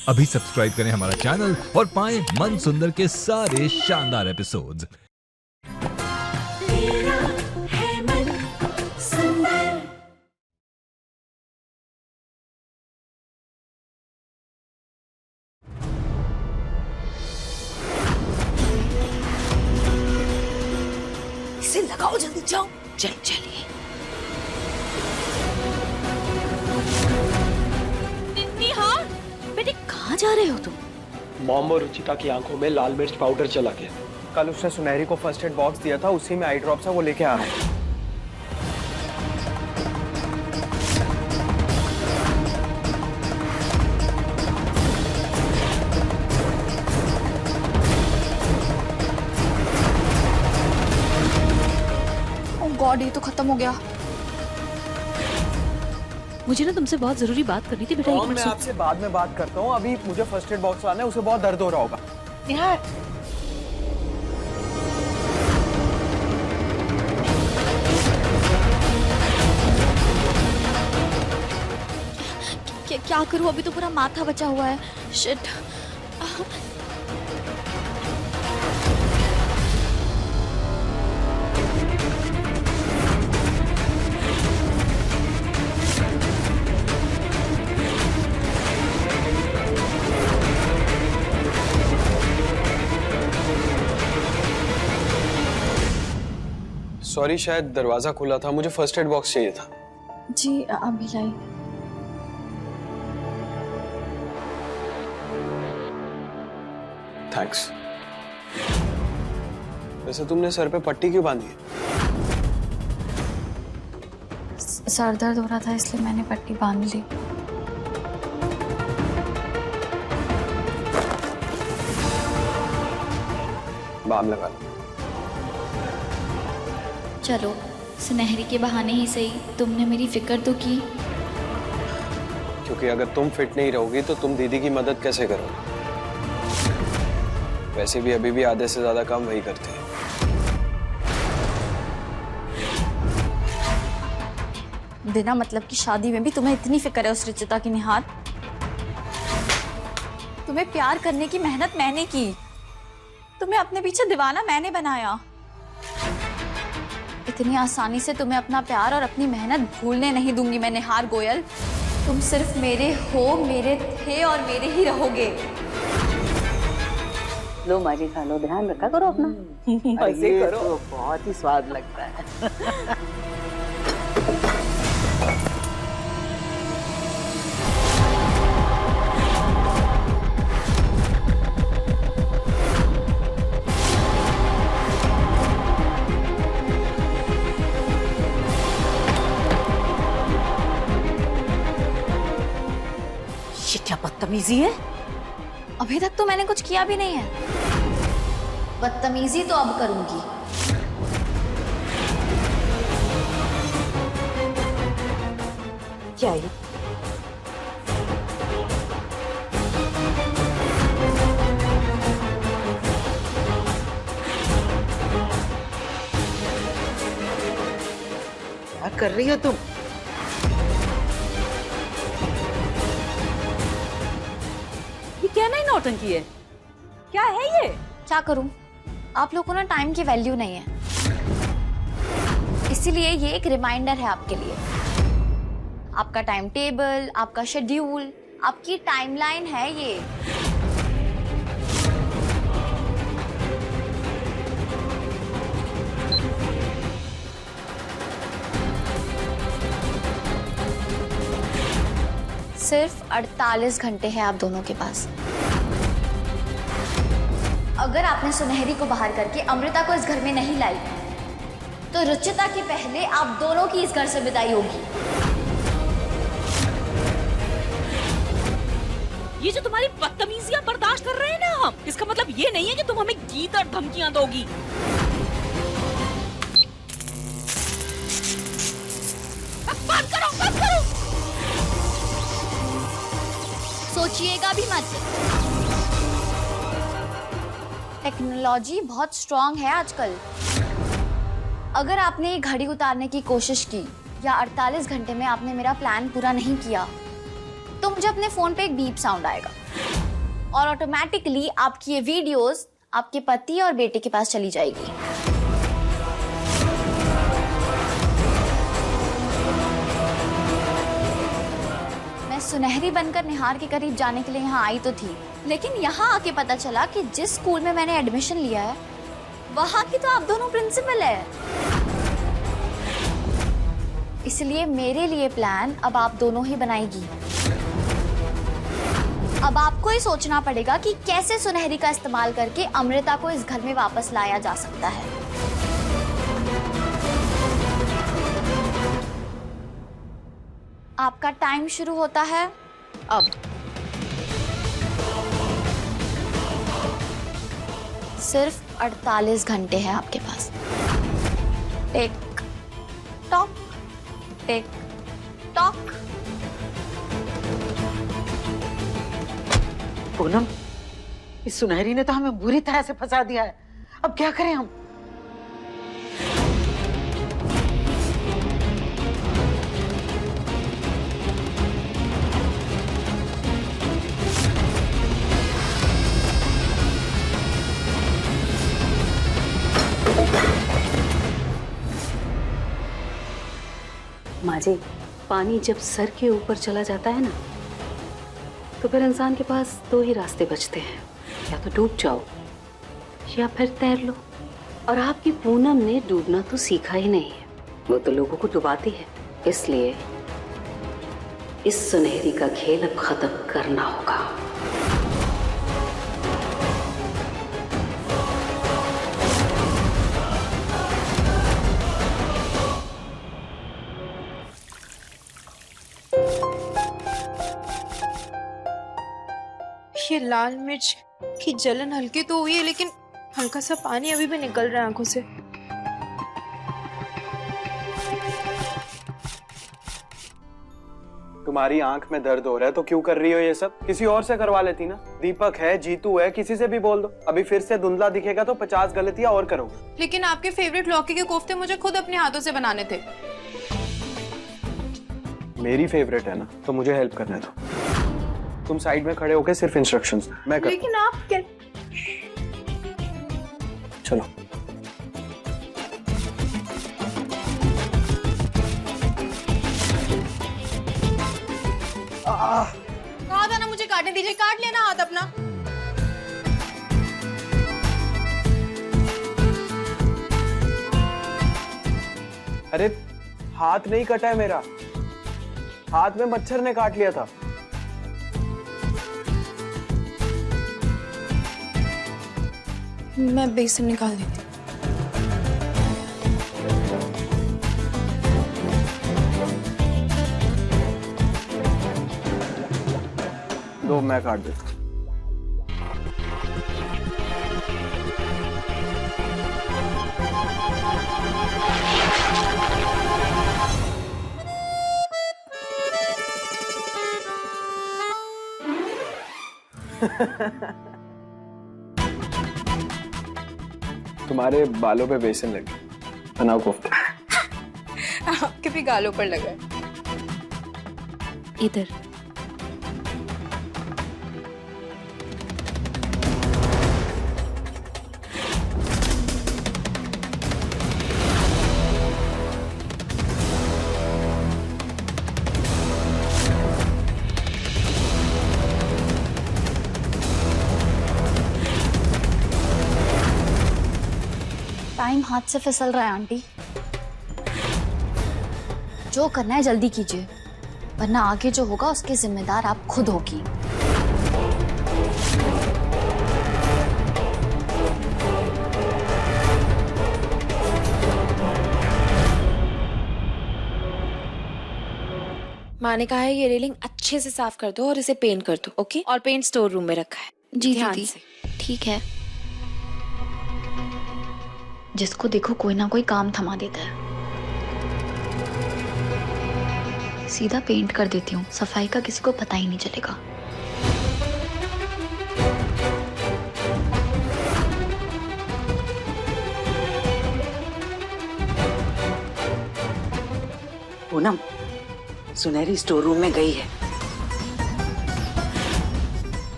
अभी सब्सक्राइब करें हमारा चैनल और पाएं मन सुंदर के सारे शानदार एपिसोड्स। मेरा है मन सुंदर। इसे लगाओ, जल्दी जाओ। चलिए। निहार, बेटे कहाँ जा रहे हो तुम? मॉम और रुचिता की आंखों में लाल मिर्च पाउडर चला गया। कल उसने सुनहरी को फर्स्ट एड बॉक्स दिया था, उसी में आई ड्रॉप्स है, वो लेके आ रहा है। ओह गॉड, ये तो खत्म हो गया। मुझे ना तुमसे बहुत जरूरी बात करनी थी बेटा। मैं आपसे बाद में बात करता हूँ, अभी मुझे फर्स्ट एड बॉक्स लाना है, उसे बहुत दर्द हो रहा होगा। निहार, क्या करूं? अभी तो पूरा माथा बचा हुआ है। शिट। सॉरी, शायद दरवाजा खुला था, मुझे फर्स्ट एड बॉक्स चाहिए था। जी अभी लाई। थैंक्स। वैसे तुमने सर पे पट्टी क्यों बांधी है? सर दर्द हो रहा था इसलिए मैंने पट्टी बांध ली। बाम लगा लो। चलो, सुनहरी के बहाने ही सही तुमने मेरी फिक्र तो की। क्योंकि अगर तुम फिट नहीं रहोगी तो तुम दीदी की मदद कैसे करोगे? वैसे भी अभी भी आधे से ज्यादा काम वही करते हैं। बिना मतलब की शादी में भी तुम्हें इतनी फिक्र है उस रुचिता की। निहार, तुम्हें प्यार करने की मेहनत मैंने की, तुम्हें अपने पीछे दीवाना मैंने बनाया। इतनी आसानी से तुम्हें अपना प्यार और अपनी मेहनत भूलने नहीं दूंगी मैं निहार गोयल। तुम सिर्फ मेरे हो, मेरे थे और मेरे ही रहोगे। लो माजी खा लो, ध्यान रखा करो अपना। मजे करो, तो बहुत ही स्वाद लगता है। ये क्या बदतमीजी है? अभी तक तो मैंने कुछ किया भी नहीं है। बदतमीजी तो अब करूंगी। क्या ये? क्या कर रही हो तुम? क्या नहीं नौटंकी है? क्या है ये? क्या करूं? आप लोगों को ना टाइम की वैल्यू नहीं है, इसीलिए ये एक रिमाइंडर है आपके लिए। आपका टाइम टेबल, आपका शेड्यूल, आपकी टाइमलाइन है ये। सिर्फ 48 घंटे हैं आप दोनों के पास। अगर आपने सुनहरी को बाहर करके अमृता को इस घर में नहीं लाई तो रुचिता के पहले आप दोनों की इस घर से विदाई होगी। ये जो तुम्हारी बदतमीजियां बर्दाश्त कर रहे हैं ना हम, इसका मतलब ये नहीं है कि तुम हमें गीत और धमकियां दोगी। बंद करो, बंद करो। सोचिएगा भी मत। टेक्नोलॉजी बहुत स्ट्रांग है आजकल। अगर आपने ये घड़ी उतारने की कोशिश की या 48 घंटे में आपने मेरा प्लान पूरा नहीं किया तो मुझे अपने फोन पे एक बीप साउंड आएगा। और ऑटोमेटिकली आपकी ये वीडियोस आपके पति और बेटे के पास चली जाएगी। मैं सुनहरी बनकर निहार के करीब जाने के लिए यहाँ आई तो थी, लेकिन यहाँ आके पता चला कि जिस स्कूल में मैंने एडमिशन लिया है वहाँ की तो आप दोनों प्रिंसिपल है। इसलिए मेरे लिए प्लान अब आप दोनों ही बनाएगी। अब आपको ही सोचना पड़ेगा कि कैसे सुनहरी का इस्तेमाल करके अमृता को इस घर में वापस लाया जा सकता है। आपका टाइम शुरू होता है अब। सिर्फ 48 घंटे हैं आपके पास। Tick tock, tick tock. Poonam, इस सुनहरी ने तो हमें बुरी तरह से फंसा दिया है। अब क्या करें हम? माँ जी, पानी जब सर के ऊपर चला जाता है ना, तो फिर इंसान के पास दो ही रास्ते बचते हैं, या तो डूब जाओ या फिर तैर लो। और आपकी पूनम ने डूबना तो सीखा ही नहीं है, वो तो लोगों को डुबाती है। इसलिए इस सुनहरी का खेल अब खत्म करना होगा। ये लाल मिर्च की जलन हल्की तो हुई है, लेकिन हल्का सा पानी अभी भी निकल रहा है आंखों से। तुम्हारी आंख में दर्द हो रहा है तो क्यों कर रही हो ये सब? किसी और से करवा लेती ना। दीपक है, जीतू है, किसी से भी बोल दो। अभी फिर से धुंधला दिखेगा तो 50 गलतियां और करोगे। लेकिन आपके फेवरेट लौकी के कोफ्ते मुझे खुद अपने हाथों से बनाने थे। मेरी फेवरेट है ना, तो मुझे हेल्प करने दो। तुम साइड में खड़े होके सिर्फ इंस्ट्रक्शंस दो, मैं करता हूं। लेकिन आप क्या? चलो। कहा था ना मुझे काटने दीजिए, काट लेना हाथ अपना। अरे हाथ नहीं कटा है मेरा, हाथ में मच्छर ने काट लिया था। मैं बेसन निकाल देती हूँ। दो मैं काट देता हूँ। तुम्हारे बालों पे बेसन लगे, बनाओ कोफ्ते। आपके भी गालों पर लगा है। इधर टाइम हाथ से फिसल रहा है आंटी। जो करना है जल्दी कीजिए, वरना आगे जो होगा उसके जिम्मेदार आप खुद होगी। माँ ने कहा है ये रेलिंग अच्छे से साफ कर दो और इसे पेंट कर दो, ओके? और पेंट स्टोर रूम में रखा है। जी ध्यान दीदी, से। ठीक है। जिसको देखो कोई ना कोई काम थमा देता है। सीधा पेंट कर देती हूँ, सफाई का किसी को पता ही नहीं चलेगा। पूनम, सुनहरी स्टोर रूम में गई है।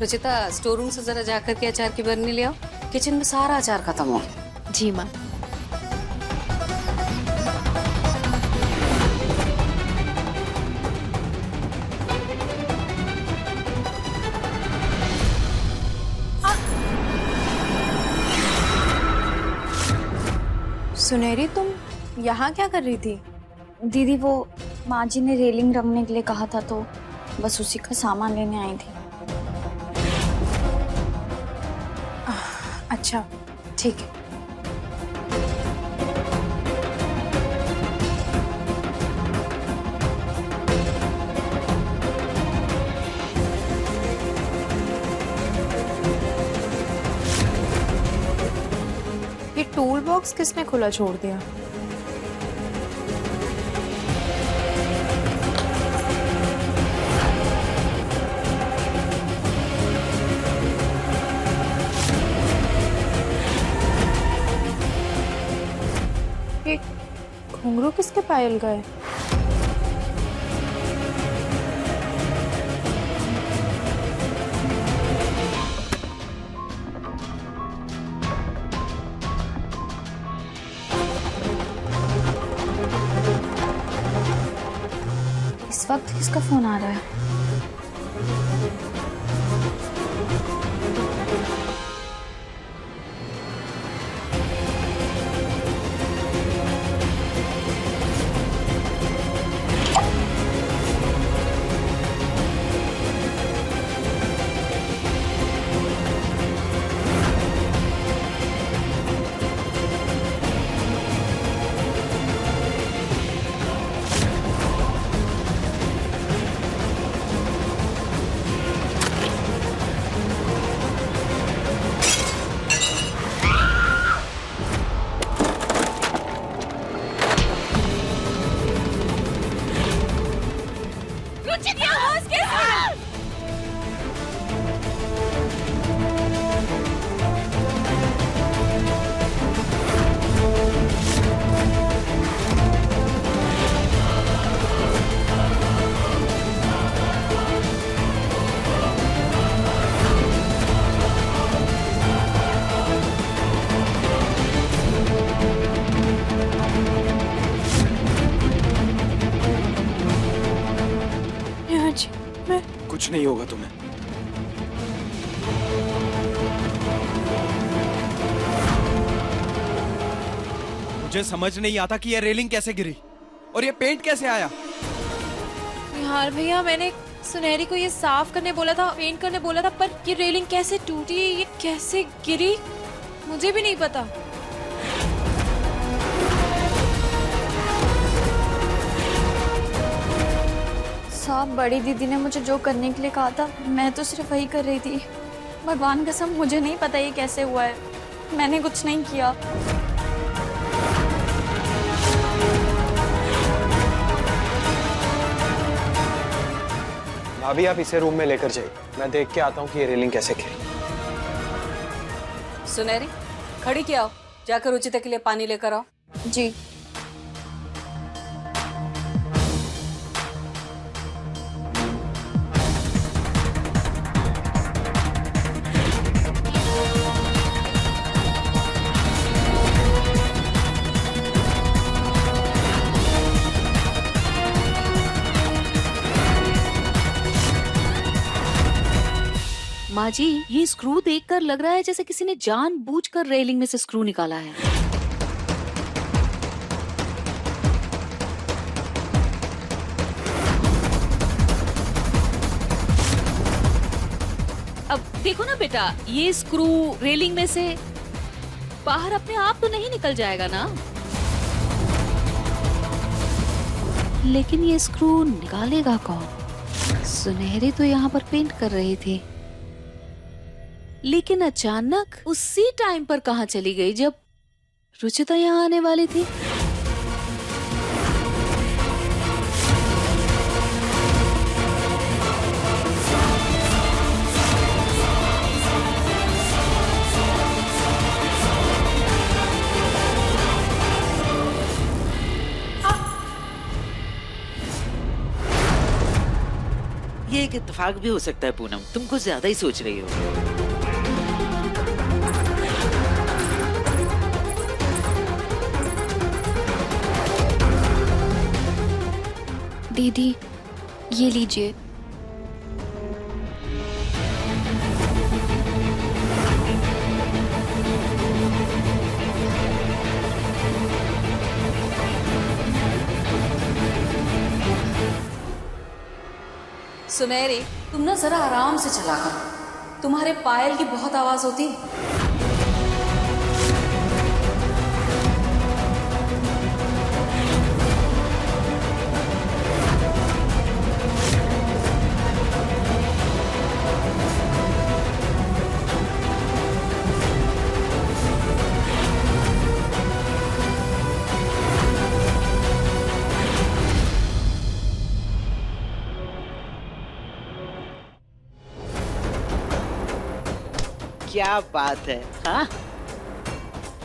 रुचिता, स्टोर रूम से जरा जाकर के अचार की बरनी ले आओ। किचन में सारा अचार खत्म हो गया। जी माँ। सुनहरी, तुम यहाँ क्या कर रही थी? दीदी वो माँ जी ने रेलिंग रंगने के लिए कहा था तो बस उसी का सामान लेने आई थी। अच्छा ठीक है। ये टूल बॉक्स किसने खुला छोड़ दिया? ये घुंघरू किसके पायल गए? इस वक्त किसका फोन आ रहा है? कुछ नहीं होगा तुम्हें। मुझे समझ नहीं आता कि ये रेलिंग कैसे गिरी और ये पेंट कैसे आया। यार भैया, मैंने सुनहरी को ये साफ करने बोला था, पेंट करने बोला था, पर ये रेलिंग कैसे टूटी, ये कैसे गिरी, मुझे भी नहीं पता। साहब, बड़ी दीदी ने मुझे जो करने के लिए कहा था मैं तो सिर्फ वही कर रही थी। भगवान कसम मुझे नहीं पता ये कैसे हुआ है, मैंने कुछ नहीं किया। भाभी आप इसे रूम में लेकर जाइए, मैं देख के आता हूँ कि ये रेलिंग कैसे गिरी। सुनहरी, खड़ी क्या हो, जाकर रुचिता के लिए पानी लेकर आओ। जी। माँ जी, ये स्क्रू देखकर लग रहा है जैसे किसी ने जानबूझकर रेलिंग में से स्क्रू निकाला है। अब देखो ना बेटा, ये स्क्रू रेलिंग में से बाहर अपने आप तो नहीं निकल जाएगा ना। लेकिन ये स्क्रू निकालेगा कौन? सुनहरी तो यहाँ पर पेंट कर रही थी, लेकिन अचानक उसी टाइम पर कहाँ चली गई जब रुचिता यहाँ आने वाली थी? ये इत्तेफाक भी हो सकता है पूनम, तुम कुछ ज्यादा ही सोच रही हो। दीदी ये लीजिए। सुनहरी, तुम ना जरा आराम से चला करो, तुम्हारे पायल की बहुत आवाज होती है। क्या बात है, हाँ?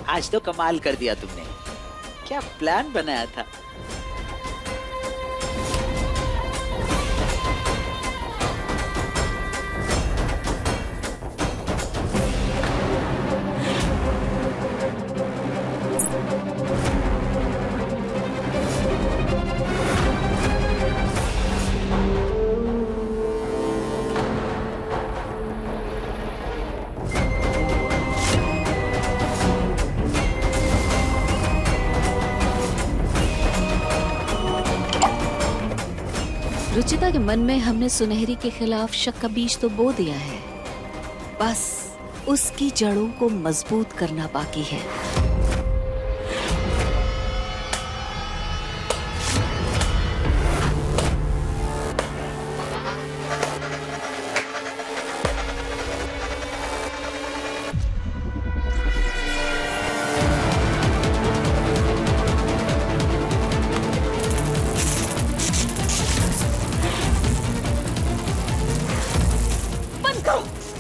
आज तो कमाल कर दिया तुमने। क्या प्लान बनाया था? रुचिता के मन में हमने सुनहरी के खिलाफ शक का बीज तो बो दिया है, बस उसकी जड़ों को मजबूत करना बाकी है।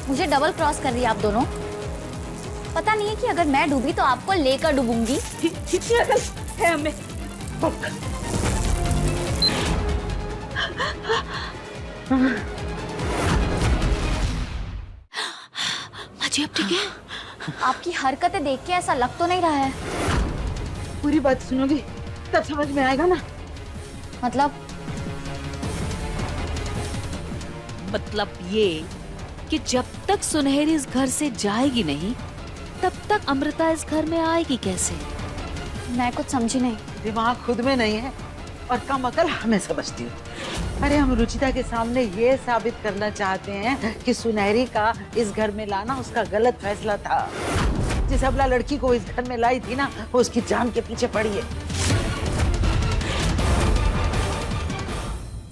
मुझे डबल क्रॉस कर रही है आप दोनों। पता नहीं है कि अगर मैं डूबी तो आपको लेकर डूबूंगी। है हमें। अजी आप ठीक है? आपकी हरकतें देख के ऐसा लग तो नहीं रहा है। पूरी बात सुनोगी तब समझ में आएगा ना। मतलब ये कि जब तक सुनहरी इस घर से जाएगी नहीं तब तक अमृता इस घर में आएगी कैसे? मैं कुछ समझी नहीं। दिमाग खुद में नहीं है और कम अकल हमें समझती हो। अरे हम रुचिता के सामने ये साबित करना चाहते हैं कि सुनहरी का इस घर में लाना उसका गलत फैसला था। जिस अबला लड़की को इस घर में लाई थी ना, वो उसकी जान के पीछे पड़ी है।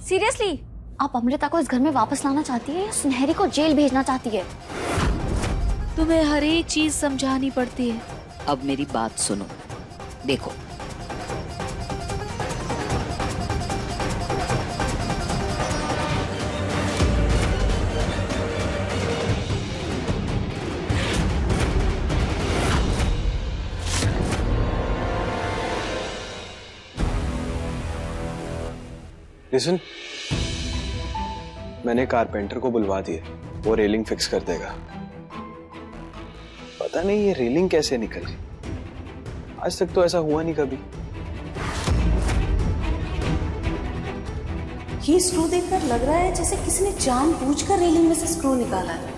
सीरियसली आप अमृता को इस घर में वापस लाना चाहती है या सुनहरी को जेल भेजना चाहती है? तुम्हें हर एक चीज समझानी पड़ती है। अब मेरी बात सुनो, देखो लिसन, मैंने कारपेंटर को बुलवा दिया, वो रेलिंग फिक्स कर देगा। पता नहीं ये रेलिंग कैसे निकली, आज तक तो ऐसा हुआ नहीं कभी। ये स्क्रू देखकर लग रहा है जैसे किसी ने जानबूझकर रेलिंग में से स्क्रू निकाला है।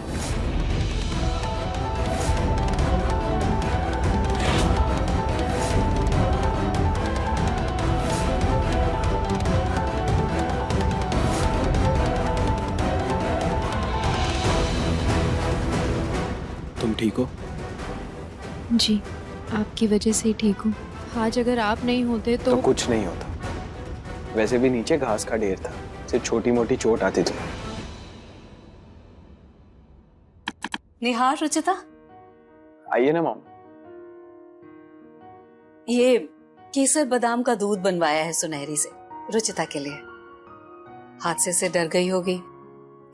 तुम ठीक हो? जी, आपकी वजह से ही ठीक हूँ। आज अगर आप नहीं होते तो कुछ नहीं होता। वैसे भी नीचे घास का ढेर था, सिर्फ छोटी मोटी चोट आती थी। निहार, रुचिता आइए ना मॉम। ये केसर बादाम का दूध बनवाया है सुनहरी से रुचिता के लिए। हादसे से डर गई होगी,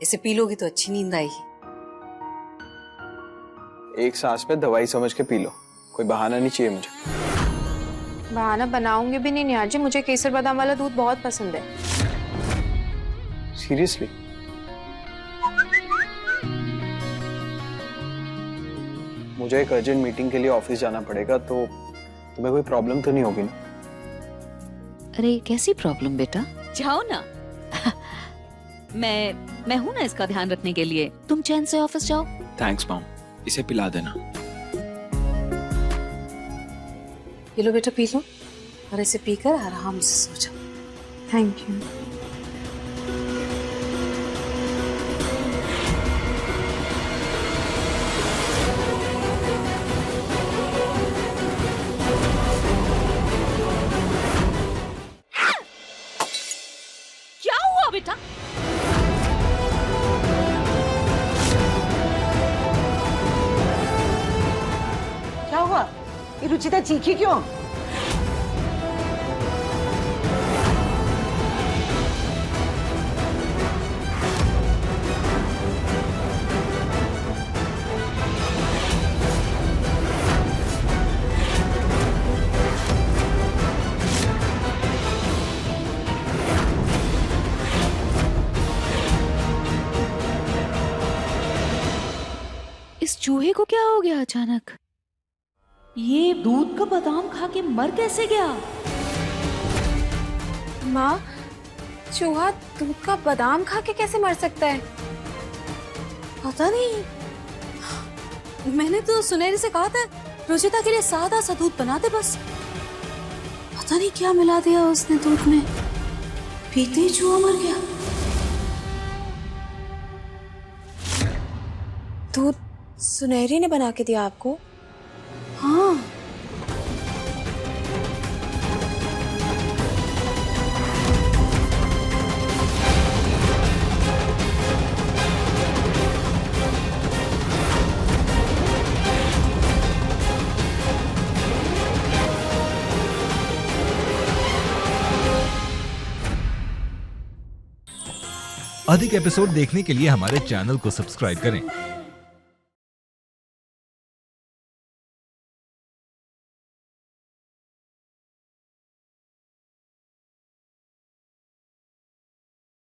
इसे पी लोगी तो अच्छी नींद आएगी। एक सांस पे दवाई समझ के पी लो, कोई बहाना नहीं चाहिए मुझे। बहाना बनाऊंगी भी नहीं निहार जी, मुझे केसर बादाम वाला दूध बहुत पसंद है। सीरियसली? मुझे एक अर्जेंट मीटिंग के लिए ऑफिस जाना पड़ेगा, तो तुम्हें कोई प्रॉब्लम तो नहीं होगी ना? अरे कैसी प्रॉब्लम बेटा, जाओ ना। मैं हूं ना इसका ध्यान रखने के लिए। तुम चैन से ऑफिस जाओ। थैंक्स मॉम, इसे पिला देना। ये लो बेटा, पी लो और इसे पीकर आराम से सो जाओ। Thank you. क्या हुआ बेटा? क्या हुआ? ये रुचिता चीखी क्यों? इस चूहे को क्या हो गया अचानक? ये दूध का बादाम खा के मर कैसे गया? माँ, चूहा दूध का बादाम खा के कैसे मर सकता है? पता नहीं, मैंने तो सुनहरी से कहा था रुचिता के लिए सादा सा दूध बना दे बस। पता नहीं क्या मिला दिया उसने दूध में, पीते ही चूहा मर गया। दूध सुनहरी ने बना के दिया आपको? हाँ। अधिक एपिसोड देखने के लिए हमारे चैनल को सब्सक्राइब करें